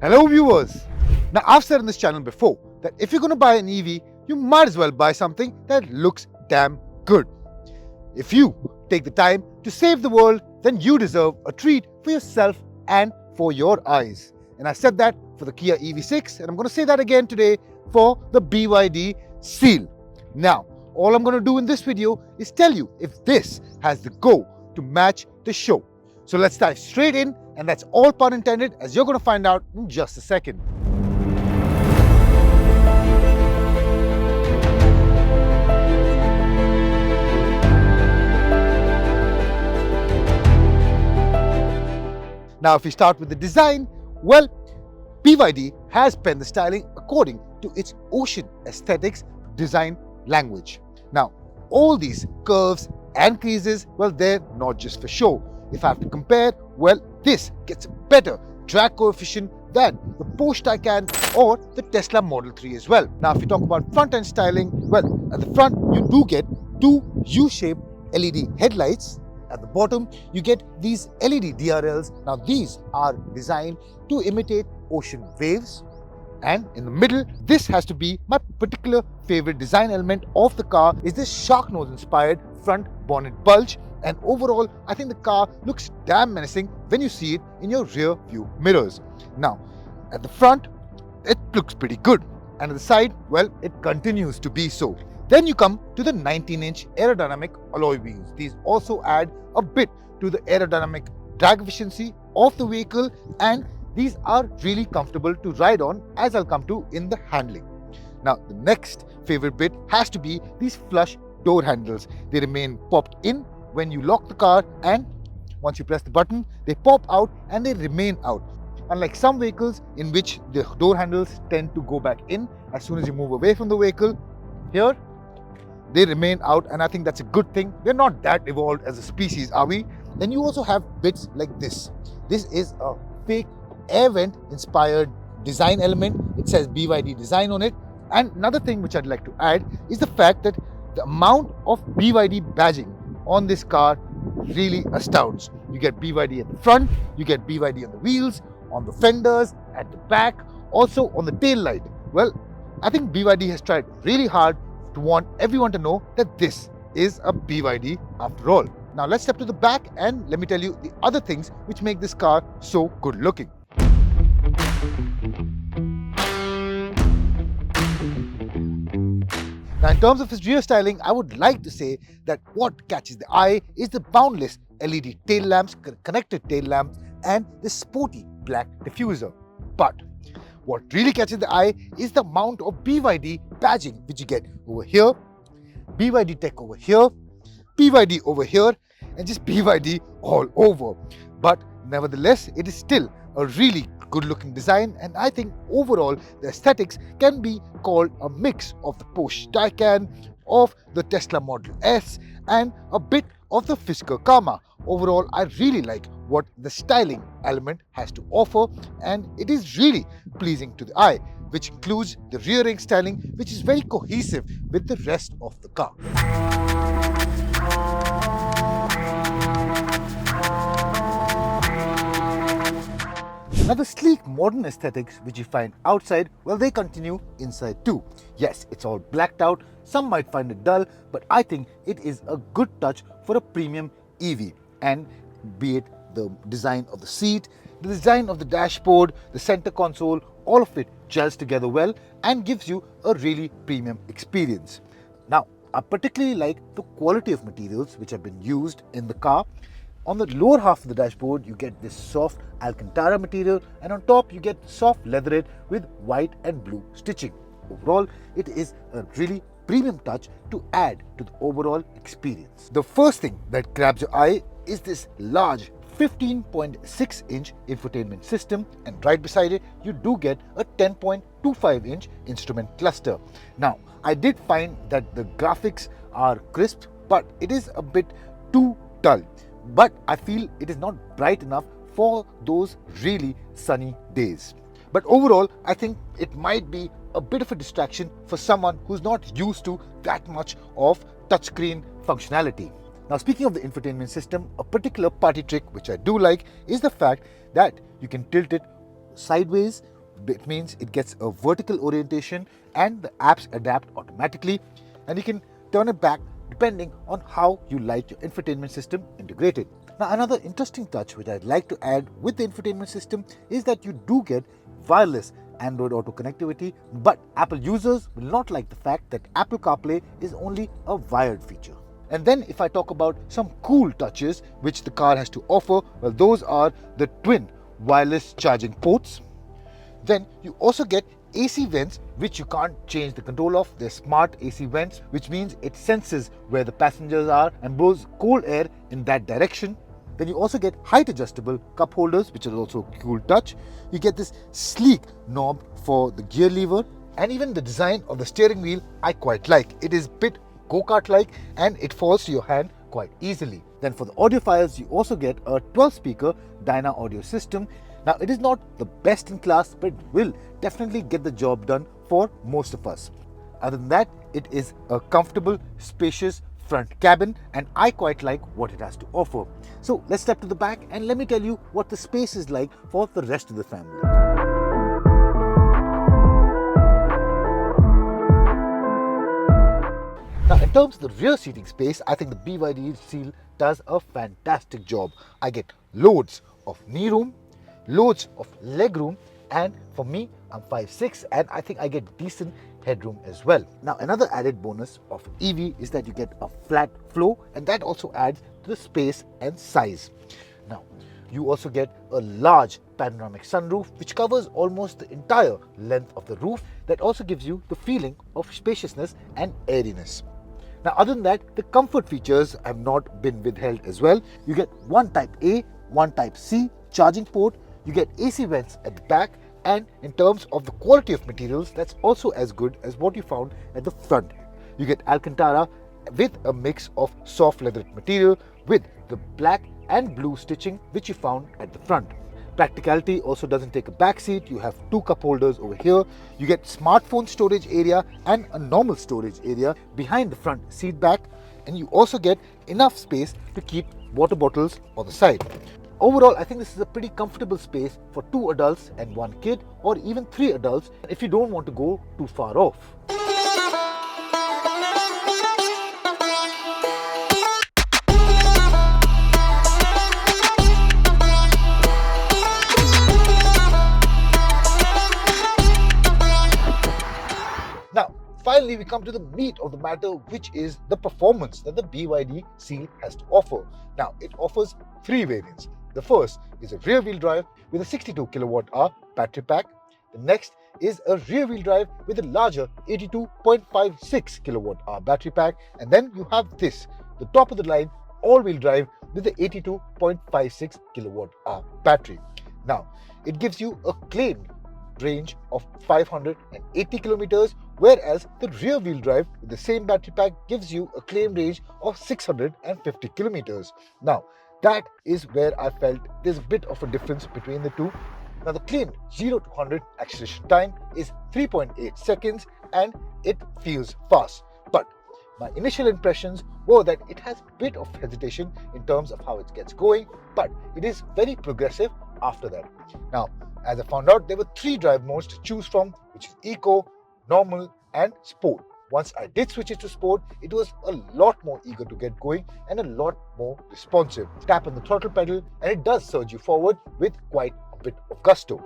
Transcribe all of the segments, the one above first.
Hello viewers! Now I've said on this channel before that if you're going to buy an EV, you might as well buy something that looks damn good. If you take the time to save the world, then you deserve a treat for yourself and for your eyes. And I said that for the Kia EV6 and I'm going to say that again today for the BYD Seal. Now, all I'm going to do in this video is tell you if this has the go to match the show. So let's dive straight in, and that's all pun intended, as you're going to find out in just a second. Now, if we start with the design, well, BYD has penned the styling according to its ocean aesthetics design language. Now, all these curves and creases, well, they're not just for show. If I have to compare, well, this gets a better drag coefficient than the Porsche Taycan or the Tesla Model 3 as well. Now, if we talk about front-end styling, well, at the front, you do get two U-shaped LED headlights. At the bottom, you get these LED DRLs. Now, these are designed to imitate ocean waves. And in the middle, this has to be my particular favorite design element of the car, is this shark nose inspired front bonnet bulge. And overall, I think the car looks damn menacing when you see it in your rear view mirrors. Now, at the front, it looks pretty good. And at the side, well, it continues to be so. Then you come to the 19-inch aerodynamic alloy wheels. These also add a bit to the aerodynamic drag efficiency of the vehicle, and these are really comfortable to ride on, as I'll come to in the handling. Now, the next favorite bit has to be these flush door handles. They remain popped in when you lock the car, and once you press the button, they pop out and they remain out. Unlike some vehicles in which the door handles tend to go back in as soon as you move away from the vehicle, here they remain out, and I think that's a good thing. We're not that evolved as a species, are we? Then you also have bits like this. This is a fake air vent inspired design element. It says BYD design on it. And another thing which I'd like to add is the fact that the amount of BYD badging on this car really astounds. You get BYD at the front, you get BYD on the wheels, on the fenders, at the back, also on the tail light. Well, I think BYD has tried really hard to want everyone to know that this is a BYD after all. Now let's step to the back and let me tell you the other things which make this car so good looking. Now, in terms of its rear styling, I would like to say that what catches the eye is the boundless LED tail lamps, connected tail lamps, and the sporty black diffuser. But what really catches the eye is the amount of BYD badging which you get over here, BYD tech over here, BYD over here, and just BYD all over. But nevertheless, it is still a really good looking design, and I think overall the aesthetics can be called a mix of the Porsche Taycan, of the Tesla Model S, and a bit of the Fisker Karma. Overall, I really like what the styling element has to offer, and it is really pleasing to the eye, which includes the rear ring styling, which is very cohesive with the rest of the car. Now, the sleek modern aesthetics which you find outside, well, they continue inside too. Yes, it's all blacked out. Some might find it dull, but I think it is a good touch for a premium EV. And be it the design of the seat, the design of the dashboard, the center console, all of it gels together well and gives you a really premium experience. Now, I particularly like the quality of materials which have been used in the car. On the lower half of the dashboard, you get this soft Alcantara material, and on top you get soft leatherette with white and blue stitching. Overall, it is a really premium touch to add to the overall experience. The first thing that grabs your eye is this large 15.6-inch infotainment system, and right beside it you do get a 10.25-inch instrument cluster. Now, I did find that the graphics are crisp, but it is a bit too dull. But I feel it is not bright enough for those really sunny days. But overall, I think it might be a bit of a distraction for someone who's not used to that much of touchscreen functionality. Now, speaking of the infotainment system, a particular party trick which I do like is the fact that you can tilt it sideways It means it gets a vertical orientation and the apps adapt automatically, and you can turn it back depending on how you like your infotainment system integrated. Now, another interesting touch which I'd like to add with the infotainment system is that you do get wireless Android Auto connectivity, but Apple users will not like the fact that Apple CarPlay is only a wired feature. And then if I talk about some cool touches which the car has to offer, well, those are the twin wireless charging ports. Then you also get AC vents which you can't change the control of. They're smart AC vents, which means it senses where the passengers are and blows cold air in that direction. Then you also get height adjustable cup holders, which is also a cool touch. You get this sleek knob for the gear lever, and even the design of the steering wheel I quite like. It is a bit go-kart like and it falls to your hand quite easily. Then for the audiophiles, you also get a 12-speaker Dyna audio system. Now, it is not the best in class, but it will definitely get the job done for most of us. Other than that, it is a comfortable, spacious front cabin, and I quite like what it has to offer. So let's step to the back and let me tell you what the space is like for the rest of the family. Now, in terms of the rear seating space, I think the BYD Seal does a fantastic job. I get loads of knee room, loads of leg room, and for me, I'm 5'6", and I think I get decent headroom as well. Now, another added bonus of EV is that you get a flat floor, and that also adds to the space and size. Now, you also get a large panoramic sunroof which covers almost the entire length of the roof. That also gives you the feeling of spaciousness and airiness. Now, other than that, the comfort features have not been withheld as well. You get one Type A, one Type C charging port, you get AC vents at the back, and in terms of the quality of materials, that's also as good as what you found at the front. You get Alcantara with a mix of soft leather material with the black and blue stitching which you found at the front. Practicality also doesn't take a back seat. You have two cup holders over here. You get smartphone storage area and a normal storage area behind the front seat back, and you also get enough space to keep water bottles on the side. Overall, I think this is a pretty comfortable space for 2 adults and 1 kid, or even 3 adults if you don't want to go too far off. Now, finally, we come to the meat of the matter, which is the performance that the BYD Seal has to offer. Now, it offers 3 variants. The first is a rear-wheel drive with a 62 kWh battery pack. The next is a rear-wheel drive with a larger 82.56 kWh battery pack. And then you have this, the top of the line all-wheel drive with the 82.56 kWh battery. Now, it gives you a claimed range of 580 kilometers, whereas the rear-wheel drive with the same battery pack gives you a claimed range of 650 kilometers. Now, that is where I felt there's a bit of a difference between the two. Now, the claimed 0 to 100 acceleration time is 3.8 seconds and it feels fast. But my initial impressions were that it has a bit of hesitation in terms of how it gets going, but it is very progressive after that. Now, as I found out, there were 3 drive modes to choose from, which is Eco, Normal, and Sport. Once I did switch it to Sport, it was a lot more eager to get going and a lot more responsive. Tap on the throttle pedal and it does surge you forward with quite a bit of gusto.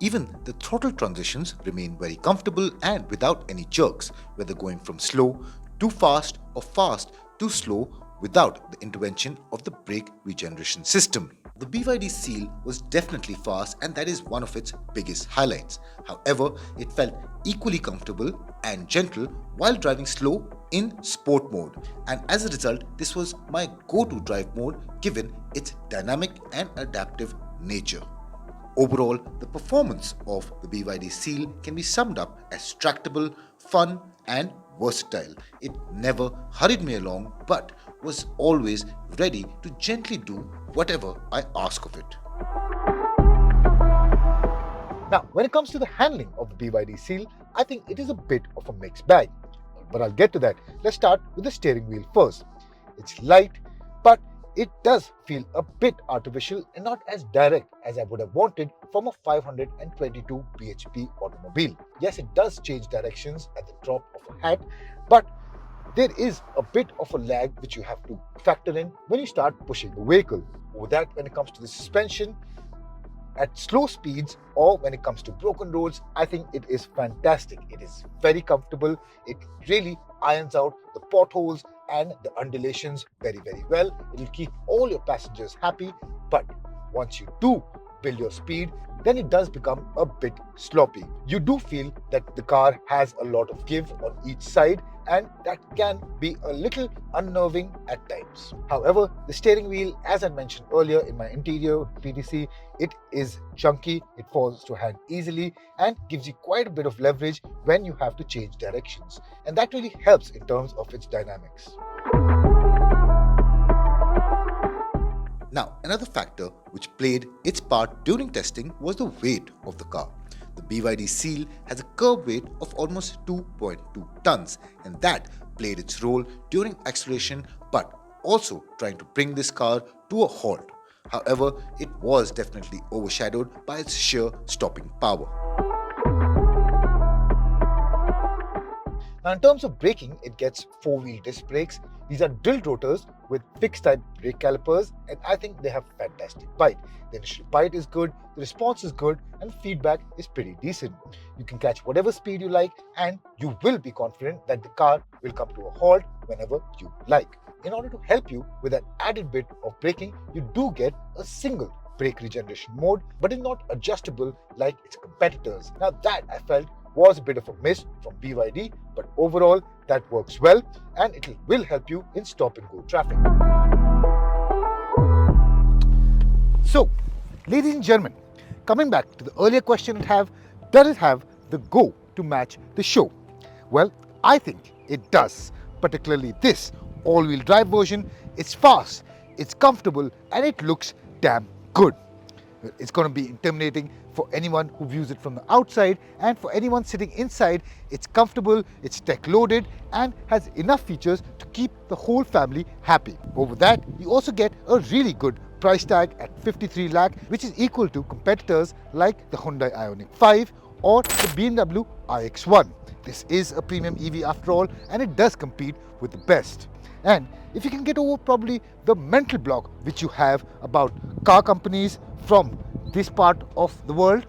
Even the throttle transitions remain very comfortable and without any jerks, whether going from slow to fast or fast to slow without the intervention of the brake regeneration system. The BYD Seal was definitely fast, and that is one of its biggest highlights. However, it felt equally comfortable and gentle while driving slow in sport mode, and as a result, this was my go-to drive mode given its dynamic and adaptive nature. Overall, the performance of the BYD Seal can be summed up as tractable, fun, and versatile. It never hurried me along, but was always ready to gently do whatever I ask of it. Now, when it comes to the handling of the BYD Seal, I think it is a bit of a mixed bag. But I'll get to that. Let's start with the steering wheel first. It's light, but it does feel a bit artificial and not as direct as I would have wanted from a 522 bhp automobile. Yes, it does change directions at the drop of a hat, but there is a bit of a lag which you have to factor in when you start pushing the vehicle. With that, when it comes to the suspension, at slow speeds or when it comes to broken roads, I think it is fantastic. It is very comfortable. It really irons out the potholes and the undulations very well. It will keep all your passengers happy. But once you do build your speed, then it does become a bit sloppy. You do feel that the car has a lot of give on each side, and that can be a little unnerving at times. However, the steering wheel, as I mentioned earlier in my interior PDC, it is chunky, it falls to hand easily and gives you quite a bit of leverage when you have to change directions. And that really helps in terms of its dynamics. Now, another factor which played its part during testing was the weight of the car. The BYD Seal has a curb weight of almost 2.2 tons, and that played its role during acceleration but also trying to bring this car to a halt. However, it was definitely overshadowed by its sheer stopping power. Now, in terms of braking, it gets 4-wheel disc brakes. These are drilled rotors with fixed type brake calipers, and I think they have fantastic bite. The initial bite is good, the response is good, and feedback is pretty decent. You can catch whatever speed you like, and you will be confident that the car will come to a halt whenever you like. In order to help you with that added bit of braking, you do get a single brake regeneration mode, but it's not adjustable like its competitors. Now that I felt was a bit of a miss from BYD, but overall that works well and it will help you in stop and go traffic. So, ladies and gentlemen, coming back to the earlier question does it have the go to match the show? Well, I think it does, particularly this all-wheel drive version. It's fast, it's comfortable, and it looks damn good. It's going to be intimidating for anyone who views it from the outside, and for anyone sitting inside, it's comfortable, it's tech loaded, and has enough features to keep the whole family happy. Over that, you also get a really good price tag at 53 lakh, which is equal to competitors like the Hyundai Ioniq 5 or the BMW iX1. This is a premium EV after all, and it does compete with the best. And if you can get over probably the mental block which you have about car companies from this part of the world,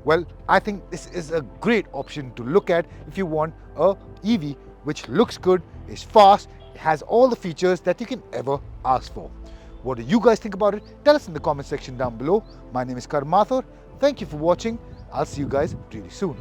well, I think this is a great option to look at if you want a EV which looks good, is fast, has all the features that you can ever ask for. What do you guys think about it? Tell us in the comment section down below. My name is Karan Mathur. Thank you for watching. I'll see you guys really soon.